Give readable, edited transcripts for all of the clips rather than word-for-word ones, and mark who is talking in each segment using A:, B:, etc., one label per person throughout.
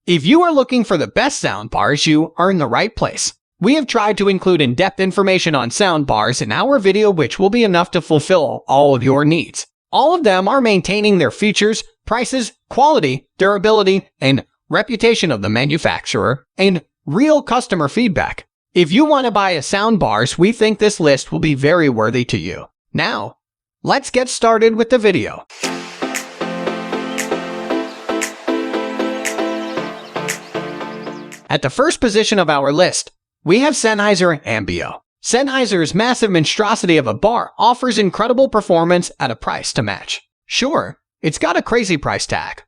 A: If you are looking for the best soundbars, you are in the right place. We have tried to include in-depth information on soundbars in our video, which will be enough to fulfill all of your needs. All of them are maintaining their features, prices, quality, durability, and reputation of the manufacturer, and real customer feedback. If you want to buy a soundbars, we think this list will be very worthy to you. Now, let's get started with the video. At the first position of our list, we have Sennheiser AMBEO. Sennheiser's massive monstrosity of a bar offers incredible performance at a price to match. Sure, it's got a crazy price tag,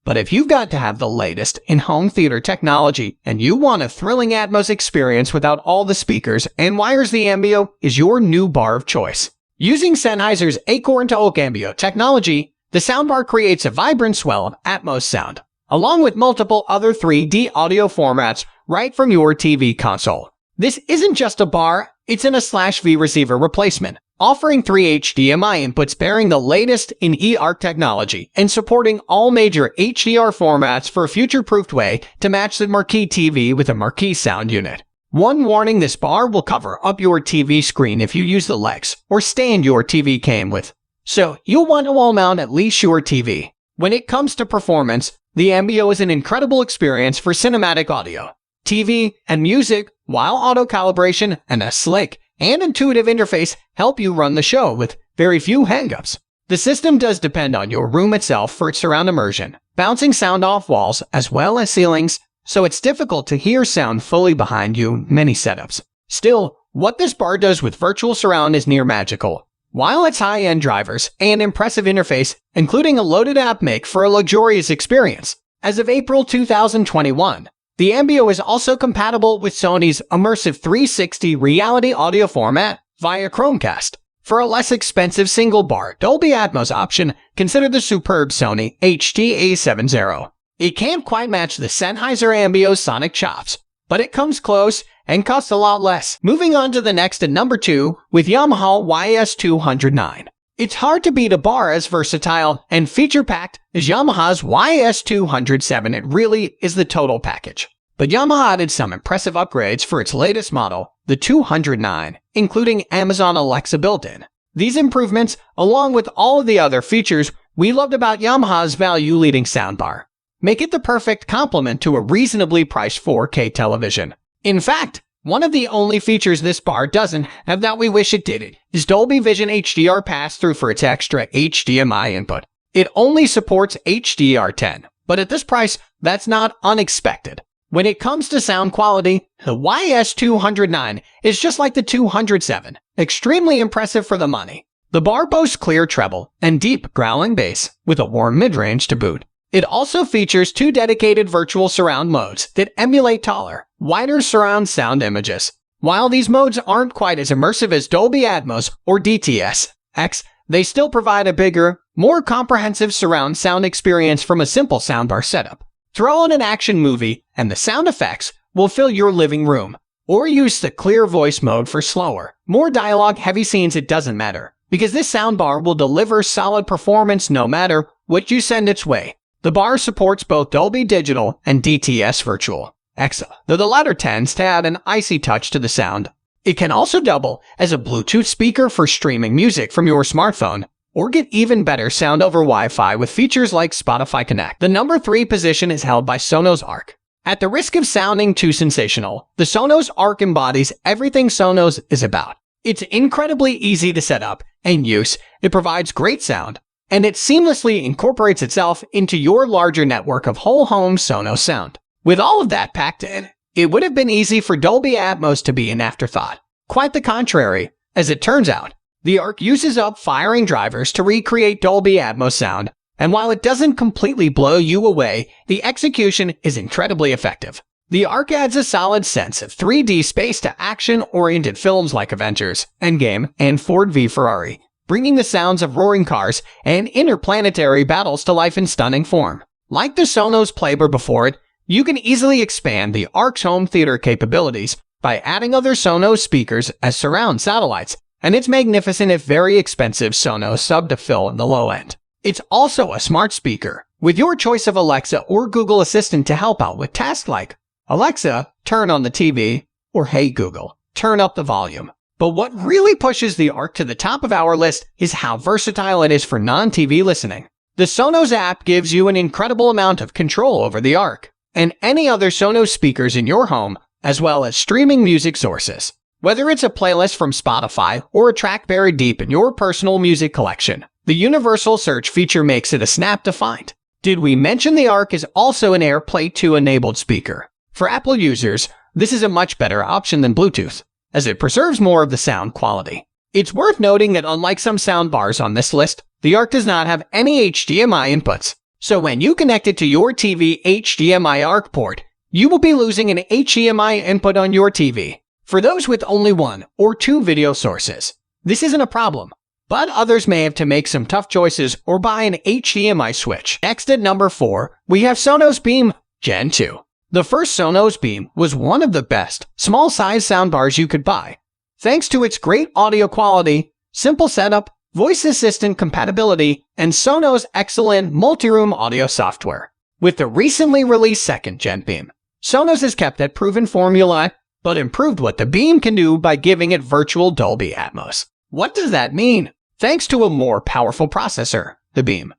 A: but if you've got to have the latest in home theater technology and you want a thrilling Atmos experience without all the speakers and wires, the AMBEO is your new bar of choice. Using Sennheiser's acorn-to-oak AMBEO technology, the soundbar creates a vibrant swell of Atmos sound, along with multiple other 3D audio formats right from your TV console. This isn't just a bar, it's an A/V receiver replacement, offering 3 HDMI inputs bearing the latest in eARC technology and supporting all major HDR formats for a future-proofed way to match the marquee TV with a marquee sound unit. One warning: this bar will cover up your TV screen if you use the legs or stand your TV came with, so you'll want to wall mount at least your TV. When it comes to performance, the AMBEO is an incredible experience for cinematic audio, TV, and music, while auto-calibration and a slick and intuitive interface help you run the show with very few hangups. The system does depend on your room itself for its surround immersion, bouncing sound off walls as well as ceilings, so it's difficult to hear sound fully behind you in many setups. Still, what this bar does with virtual surround is near magical. While its high-end drivers and impressive interface, including a loaded app, make for a luxurious experience. As of April 2021, the AMBEO is also compatible with Sony's immersive 360 reality audio format via Chromecast. For a less expensive single-bar Dolby Atmos option, consider the superb Sony HT-A70. It can't quite match the Sennheiser AMBEO's sonic chops, but it comes close and costs a lot less. Moving on to the next at number 2 with Yamaha YS209. It's hard to beat a bar as versatile and feature-packed as Yamaha's YS207. It really is the total package. But Yamaha added some impressive upgrades for its latest model, the 209, including Amazon Alexa built-in. These improvements, along with all of the other features we loved about Yamaha's value-leading soundbar, make it the perfect complement to a reasonably priced 4K television. In fact, one of the only features this bar doesn't have that we wish it did is Dolby Vision HDR pass-through for its extra HDMI input. It only supports HDR10, but at this price, that's not unexpected. When it comes to sound quality, the YS209 is just like the 207, extremely impressive for the money. The bar boasts clear treble and deep growling bass with a warm mid-range to boot. It also features 2 dedicated virtual surround modes that emulate taller, wider surround sound images. While these modes aren't quite as immersive as Dolby Atmos or DTS-X, they still provide a bigger, more comprehensive surround sound experience from a simple soundbar setup. Throw on an action movie and the sound effects will fill your living room. Or use the clear voice mode for slower, more dialogue-heavy scenes. It doesn't matter, because this soundbar will deliver solid performance no matter what you send its way. The bar supports both Dolby Digital and DTS Virtual X, though the latter tends to add an icy touch to the sound. It can also double as a Bluetooth speaker for streaming music from your smartphone, or get even better sound over Wi-Fi with features like Spotify Connect. The number 3 position is held by Sonos Arc. At the risk of sounding too sensational, the Sonos Arc embodies everything Sonos is about. It's incredibly easy to set up and use, it provides great sound, and it seamlessly incorporates itself into your larger network of whole home Sonos sound. With all of that packed in, it would have been easy for Dolby Atmos to be an afterthought. Quite the contrary, as it turns out. The Arc uses up firing drivers to recreate Dolby Atmos sound, and while it doesn't completely blow you away, the execution is incredibly effective. The Arc adds a solid sense of 3D space to action-oriented films like Avengers, Endgame, and Ford v Ferrari, bringing the sounds of roaring cars and interplanetary battles to life in stunning form. Like the Sonos Playbar before it, you can easily expand the Arc's home theater capabilities by adding other Sonos speakers as surround satellites, and its magnificent if very expensive Sonos sub to fill in the low end. It's also a smart speaker, with your choice of Alexa or Google Assistant to help out with tasks like, Alexa, turn on the TV, or Hey Google, turn up the volume. But what really pushes the ARC to the top of our list is how versatile it is for non-TV listening. The Sonos app gives you an incredible amount of control over the ARC and any other Sonos speakers in your home, as well as streaming music sources. Whether it's a playlist from Spotify or a track buried deep in your personal music collection, the universal search feature makes it a snap to find. Did we mention the ARC is also an AirPlay 2 enabled speaker? For Apple users, this is a much better option than Bluetooth, as it preserves more of the sound quality. It's worth noting that unlike some soundbars on this list, the ARC does not have any HDMI inputs. So when you connect it to your TV HDMI ARC port, you will be losing an HDMI input on your TV. For those with only one or two video sources, this isn't a problem, but others may have to make some tough choices or buy an HDMI switch. Next at number 4, we have Sonos Beam Gen 2. The first Sonos Beam was one of the best small-size soundbars you could buy, thanks to its great audio quality, simple setup, voice assistant compatibility, and Sonos' excellent multi-room audio software. With the recently released second-gen Beam, Sonos has kept that proven formula, but improved what the Beam can do by giving it virtual Dolby Atmos. What does that mean? Thanks to a more powerful processor, the Beam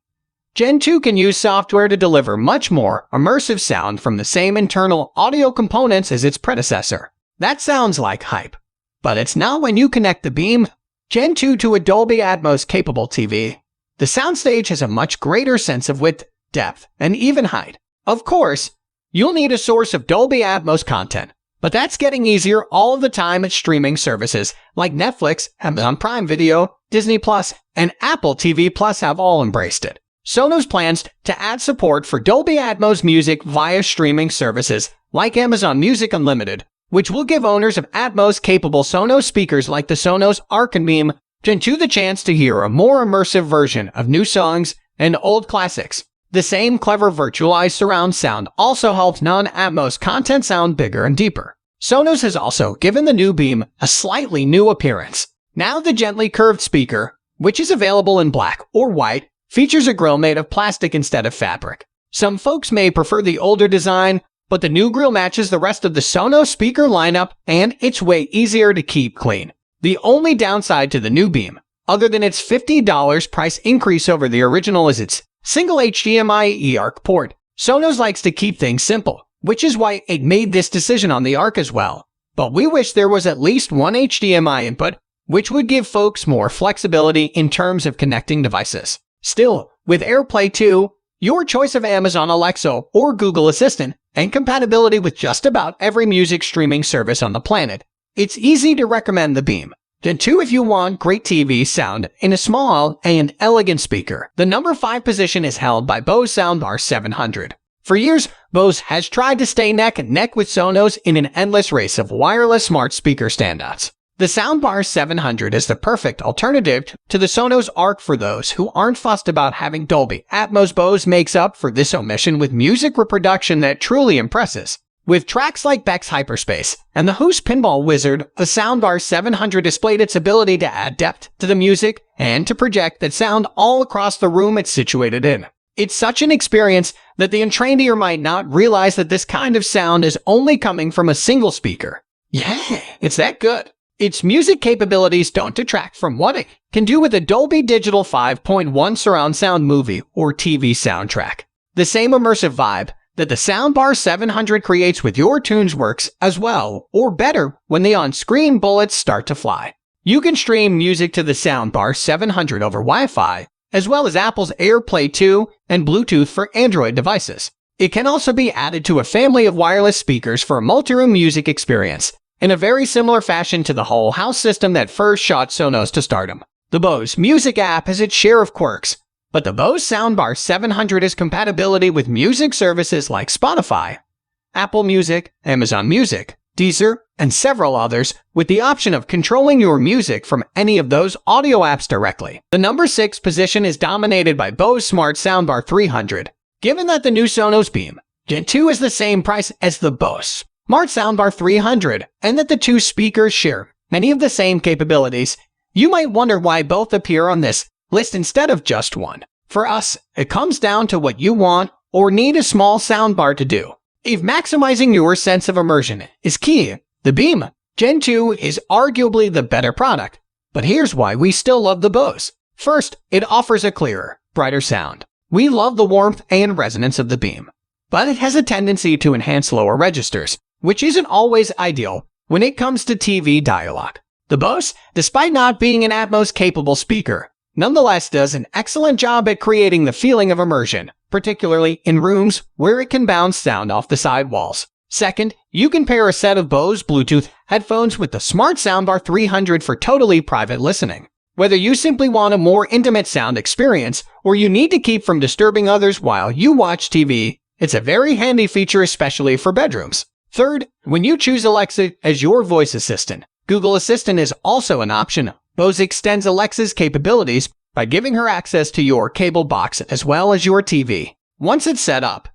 A: Gen 2 can use software to deliver much more immersive sound from the same internal audio components as its predecessor. That sounds like hype, but it's not when you connect the Beam Gen 2 to a Dolby Atmos capable TV. The soundstage has a much greater sense of width, depth, and even height. Of course, you'll need a source of Dolby Atmos content, but that's getting easier all of the time at streaming services like Netflix, Amazon Prime Video, Disney Plus, and Apple TV Plus have all embraced it. Sonos plans to add support for Dolby Atmos music via streaming services like Amazon Music Unlimited, which will give owners of Atmos-capable Sonos speakers like the Sonos Arc and Beam Gen 2 the chance to hear a more immersive version of new songs and old classics. The same clever virtualized surround sound also helps non-Atmos content sound bigger and deeper. Sonos has also given the new Beam a slightly new appearance. Now the gently curved speaker, which is available in black or white, features a grille made of plastic instead of fabric. Some folks may prefer the older design, but the new grille matches the rest of the Sonos speaker lineup and it's way easier to keep clean. The only downside to the new Beam, other than its $50 price increase over the original, is its single HDMI eARC port. Sonos likes to keep things simple, which is why it made this decision on the ARC as well. But we wish there was at least one HDMI input, which would give folks more flexibility in terms of connecting devices. Still, with AirPlay 2, your choice of Amazon Alexa or Google Assistant, and compatibility with just about every music streaming service on the planet, it's easy to recommend the Beam Gen 2 if you want great TV sound in a small and elegant speaker. The number 5 position is held by Bose Soundbar 700. For years, Bose has tried to stay neck and neck with Sonos in an endless race of wireless smart speaker standouts. The Soundbar 700 is the perfect alternative to the Sonos Arc for those who aren't fussed about having Dolby Atmos. Bose makes up for this omission with music reproduction that truly impresses. With tracks like Beck's Hyperspace and the Who's Pinball Wizard, the Soundbar 700 displayed its ability to add depth to the music and to project that sound all across the room it's situated in. It's such an experience that the untrained ear might not realize that this kind of sound is only coming from a single speaker. Yeah, it's that good. Its music capabilities don't detract from what it can do with a Dolby Digital 5.1 surround sound movie or TV soundtrack. The same immersive vibe that the Soundbar 700 creates with your tunes works as well, or better, when the on-screen bullets start to fly. You can stream music to the Soundbar 700 over Wi-Fi, as well as Apple's AirPlay 2 and Bluetooth for Android devices. It can also be added to a family of wireless speakers for a multi-room music experience, in a very similar fashion to the whole house system that first shot Sonos to stardom. The Bose Music app has its share of quirks, but the Bose Soundbar 700 has compatibility with music services like Spotify, Apple Music, Amazon Music, Deezer, and several others, with the option of controlling your music from any of those audio apps directly. The number 6 position is dominated by Bose Smart Soundbar 300. Given that the new Sonos Beam Gen 2 is the same price as the Bose Smart Soundbar 300, and that the two speakers share many of the same capabilities, you might wonder why both appear on this list instead of just one. For us, it comes down to what you want or need a small soundbar to do. If maximizing your sense of immersion is key, the Beam Gen 2 is arguably the better product. But here's why we still love the Bose. First, it offers a clearer, brighter sound. We love the warmth and resonance of the Beam, but it has a tendency to enhance lower registers, which isn't always ideal when it comes to TV dialogue. The Bose, despite not being an Atmos-capable speaker, nonetheless does an excellent job at creating the feeling of immersion, particularly in rooms where it can bounce sound off the side walls. Second, you can pair a set of Bose Bluetooth headphones with the Smart Soundbar 300 for totally private listening. Whether you simply want a more intimate sound experience or you need to keep from disturbing others while you watch TV, it's a very handy feature, especially for bedrooms. Third, when you choose Alexa as your voice assistant, Google Assistant is also an option. Bose extends Alexa's capabilities by giving her access to your cable box as well as your TV. Once it's set up,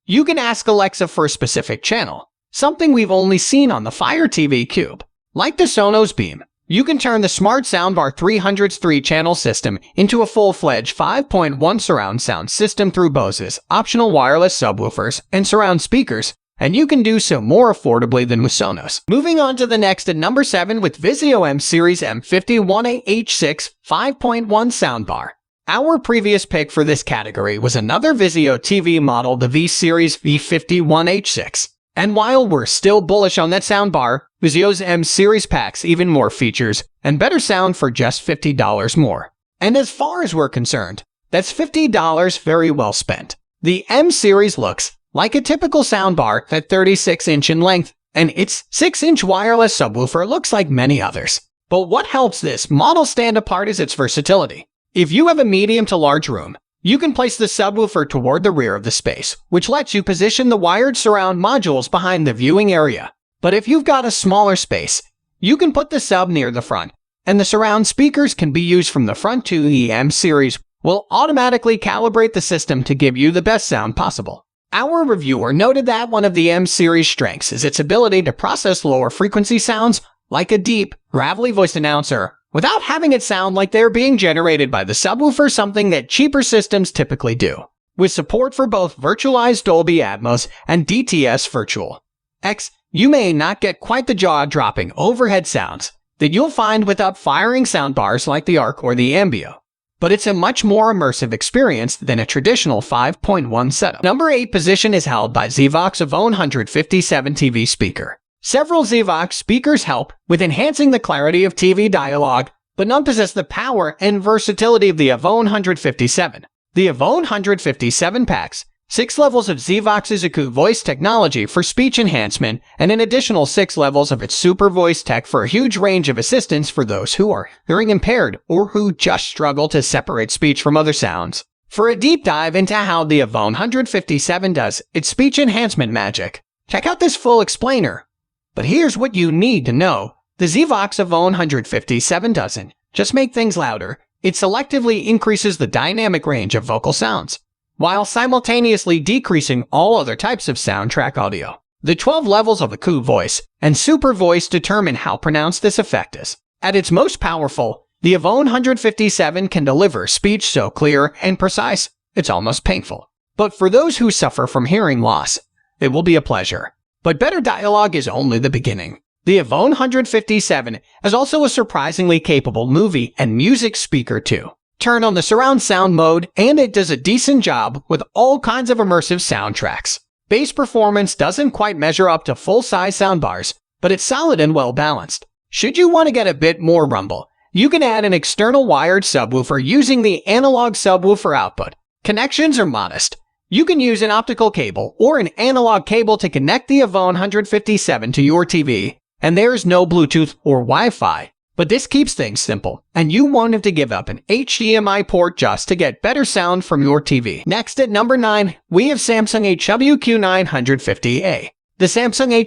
A: you can ask Alexa for a specific channel, something we've only seen on the Fire TV Cube. Like the Sonos Beam, you can turn the Smart Soundbar 300's 3-channel system into a full-fledged 5.1 surround sound system through Bose's optional wireless subwoofers and surround speakers, and you can do so more affordably than with Sonos. Moving on to the next at number 7 with VIZIO M Series M51H6 5.1 soundbar. Our previous pick for this category was another VIZIO TV model, the V Series V51H6. And while we're still bullish on that soundbar, VIZIO's M Series packs even more features and better sound for just $50 more. And as far as we're concerned, that's $50 very well spent. The M Series looks like a typical soundbar at 36-inch in length, and its 6-inch wireless subwoofer looks like many others. But what helps this model stand apart is its versatility. If you have a medium to large room, you can place the subwoofer toward the rear of the space, which lets you position the wired surround modules behind the viewing area. But if you've got a smaller space, you can put the sub near the front, and the surround speakers can be used from the front too. The M Series will automatically calibrate the system to give you the best sound possible. Our reviewer noted that one of the M Series strengths is its ability to process lower frequency sounds, like a deep, gravelly voiced announcer, without having it sound like they're being generated by the subwoofer, something that cheaper systems typically do. With support for both virtualized Dolby Atmos and DTS Virtual X, you may not get quite the jaw-dropping overhead sounds that you'll find with up-firing soundbars like the Arc or the AMBEO. But it's a much more immersive experience than a traditional 5.1 setup. Number 8 position is held by ZVOX Avone 157 TV speaker. Several ZVOX speakers help with enhancing the clarity of TV dialogue, but none possess the power and versatility of the Avone 157. The Avone 157 packs 6 levels of ZVOX's AccuVoice technology for speech enhancement and an additional 6 levels of its Super Voice tech for a huge range of assistance for those who are hearing impaired or who just struggle to separate speech from other sounds. For a deep dive into how the Avone 157 does its speech enhancement magic, check out this full explainer. But here's what you need to know. The ZVOX Avone 157 doesn't just make things louder, it selectively increases the dynamic range of vocal sounds, while simultaneously decreasing all other types of soundtrack audio. The 12 levels of AccuVoice and Super Voice determine how pronounced this effect is. At its most powerful, the Avone 157 can deliver speech so clear and precise, it's almost painful. But for those who suffer from hearing loss, it will be a pleasure. But better dialogue is only the beginning. The Avone 157 is also a surprisingly capable movie and music speaker too. Turn on the surround sound mode and it does a decent job with all kinds of immersive soundtracks. Bass performance doesn't quite measure up to full-size soundbars, but it's solid and well-balanced. Should you want to get a bit more rumble, you can add an external wired subwoofer using the analog subwoofer output. Connections are modest. You can use an optical cable or an analog cable to connect the Avone 157 to your TV, and there is no Bluetooth or Wi-Fi. But this keeps things simple, and you won't have to give up an HDMI port just to get better sound from your TV. Next at number 9, we have Samsung HWQ950A. The Samsung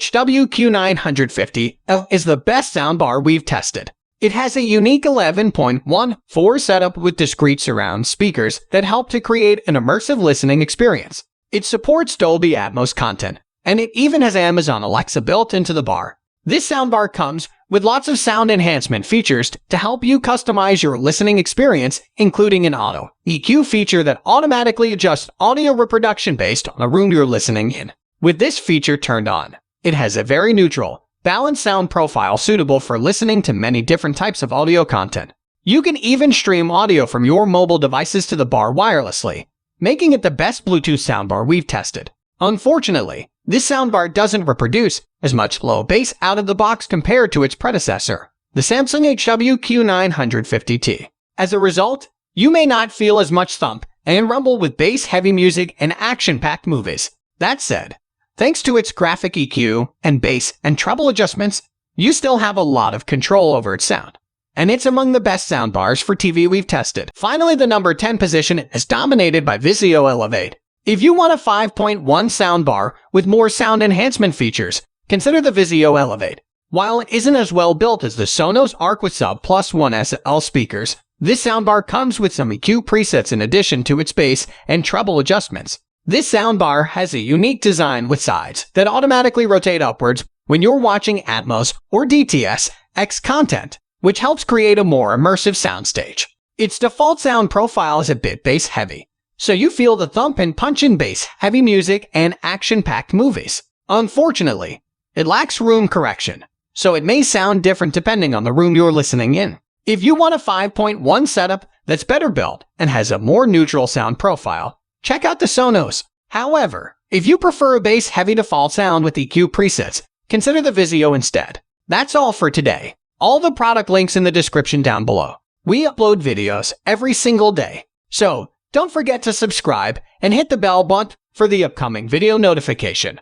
A: HWQ950A is the best soundbar we've tested. It has a unique 11.14 setup with discrete surround speakers that help to create an immersive listening experience. It supports Dolby Atmos content, and it even has Amazon Alexa built into the bar. This soundbar comes with lots of sound enhancement features to help you customize your listening experience, including an auto EQ feature that automatically adjusts audio reproduction based on the room you're listening in. With this feature turned on, it has a very neutral, balanced sound profile suitable for listening to many different types of audio content. You can even stream audio from your mobile devices to the bar wirelessly, making it the best Bluetooth soundbar we've tested. Unfortunately, this soundbar doesn't reproduce as much low bass out of the box compared to its predecessor, the Samsung HWQ950T. As a result, you may not feel as much thump and rumble with bass-heavy music and action-packed movies. That said, thanks to its graphic EQ and bass and treble adjustments, you still have a lot of control over its sound. And it's among the best soundbars for TV we've tested. Finally, the number 10 position is dominated by VIZIO Elevate. If you want a 5.1 soundbar with more sound enhancement features, consider the VIZIO Elevate. While it isn't as well built as the Sonos Arc with Sub Plus 1 SL speakers, this soundbar comes with some EQ presets in addition to its bass and treble adjustments. This soundbar has a unique design with sides that automatically rotate upwards when you're watching Atmos or DTS-X content, which helps create a more immersive soundstage. Its default sound profile is a bit bass-heavy, so you feel the thump and punch in bass-heavy music and action-packed movies. Unfortunately, it lacks room correction, so it may sound different depending on the room you're listening in. If you want a 5.1 setup that's better built and has a more neutral sound profile, check out the Sonos. However, if you prefer a bass-heavy default sound with EQ presets, consider the VIZIO instead. That's all for today. All the product links in the description down below. We upload videos every single day, so don't forget to subscribe and hit the bell button for the upcoming video notification.